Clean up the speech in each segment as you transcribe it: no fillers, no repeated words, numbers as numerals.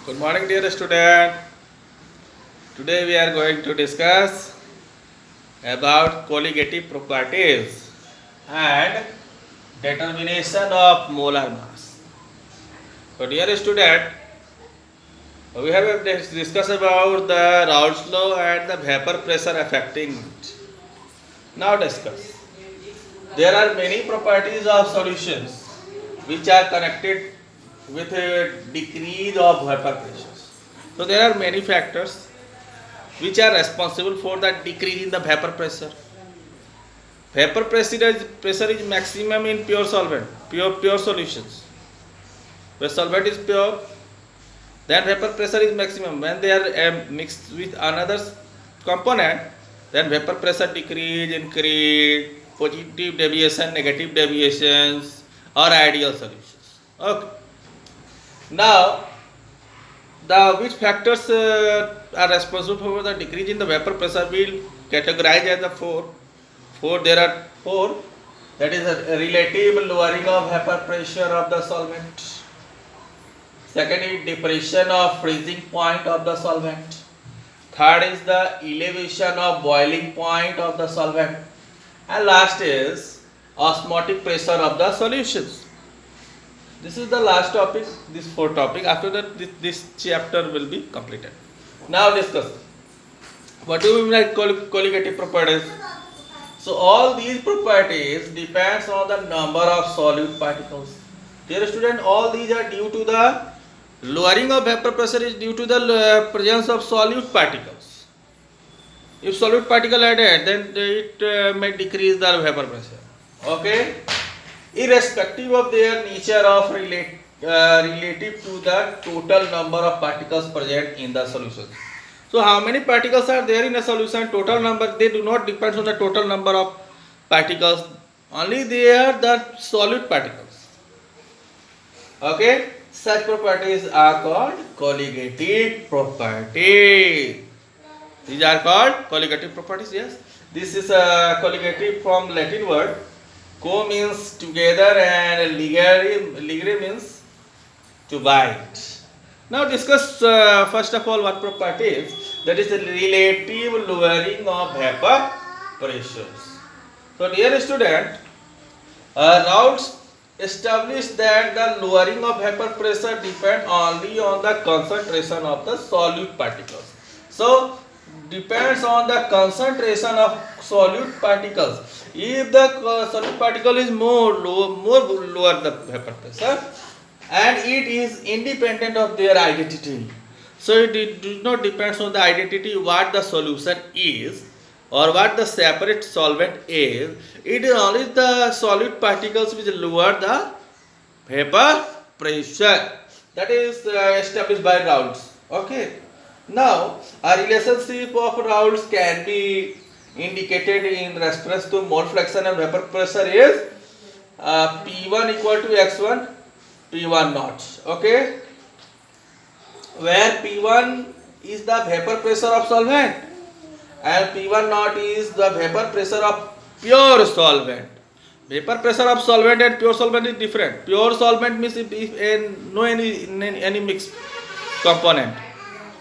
Good morning, dear student. Today we are going to discuss about colligative properties and determination of molar mass. So, dear student, we have discussed about the Raoult's law and the vapor pressure affecting it. Now discuss. There are many properties of solutions which are connected with a decrease of vapor pressures. So there are many factors which are responsible for the decrease in the vapor pressure. Vapor pressure is maximum in pure solvent, pure solutions. Where solvent is pure, then vapor pressure is maximum. When they are mixed with another component, then vapor pressure decrease, increase, positive deviation, negative deviations, or ideal solutions. Okay. Now, the which factors are responsible for the decrease in the vapor pressure will categorize as the four. There are four. That is a relative lowering of vapor pressure of the solvent. Second is depression of freezing point of the solvent. Third is the elevation of boiling point of the solvent. And last is osmotic pressure of the solutions. This is the last topic, this fourth topic. After that, this chapter will be completed. Now discuss. What do we mean by colligative properties? So all these properties depends on the number of solute particles. Dear student, all these are due to the lowering of vapor pressure is due to the presence of solute particles. If solute particle added, then it may decrease the vapor pressure. Okay. Irrespective of their nature of relative to the total number of particles present in the solution. So how many particles are there in a solution? Total number, they do not depend on the total number of particles. Only they are the solute particles. Okay. Such properties are called colligative properties. These are called colligative properties. Yes. This is a colligative from Latin word. Co means together and ligere means to bind. Now discuss first of all what property is. That is the relative lowering of vapor pressures. So dear student, Raoult established that the lowering of vapor pressure depends only on the concentration of the solute particles. So depends on the concentration of solute particles. If the solute particle is more lower the vapor pressure, and it is independent of their identity. So it does not depends on the identity what the solution is or what the separate solvent is. It is only the solute particles which lower the vapor pressure. That is established by Raoult. Okay. Now, a relationship of Raoult can be indicated in reference to mole fraction and vapor pressure is P1 equal to X1, P1 naught. Okay, where P1 is the vapor pressure of solvent and P1 naught is the vapor pressure of pure solvent. Vapor pressure of solvent and pure solvent is different. Pure solvent means if no any mixed component,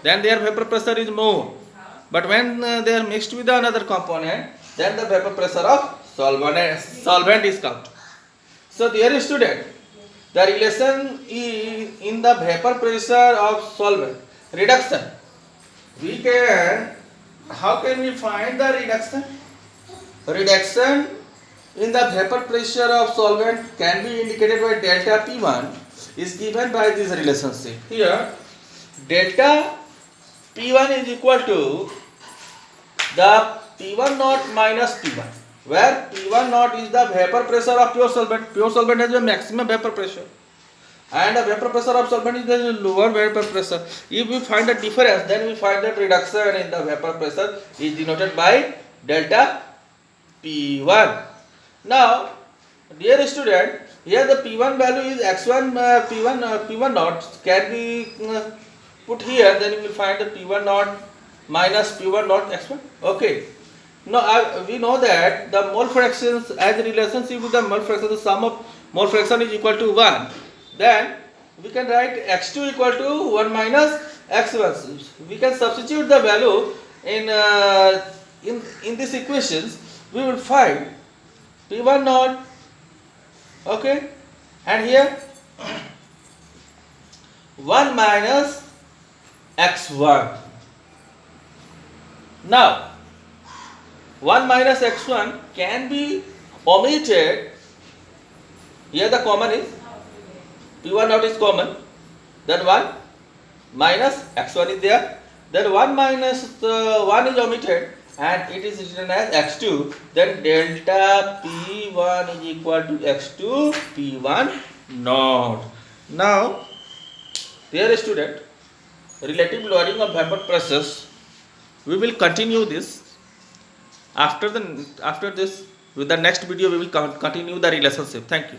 then their vapor pressure is more. But when they are mixed with another component, then the vapor pressure of solvent is come. So dear student, the relation in the vapor pressure of solvent reduction, how can we find the reduction? Reduction in the vapor pressure of solvent can be indicated by delta P1 is given by this relationship. Here, delta P1 is equal to the P1 naught minus P1, where P1 naught is the vapor pressure of pure solvent. Pure solvent has a maximum vapor pressure, and the vapor pressure of solvent is the lower vapor pressure. If we find the difference, then we find that reduction in the vapor pressure is denoted by delta P1. Now, dear student, here the P1 value is X1, P1 naught can be put here, then you will find the P1 naught minus P1 naught X1. Okay. Now we know that the mole fractions as a relationship with the mole fraction, the sum of mole fraction is equal to 1. Then we can write x2 equal to 1 minus x1. We can substitute the value in these equations. We will find p1 naught, okay, and here 1 minus x1. Now 1 minus x1 can be omitted. Here the common is p1 naught is common, then 1 minus x1 is there, then 1 minus 1 is omitted and it is written as x2, then delta p1 is equal to x2 p1 naught. Now dear student, relative loading of vapor process, we will continue this after this. With the next video we will continue the relationship. Thank you.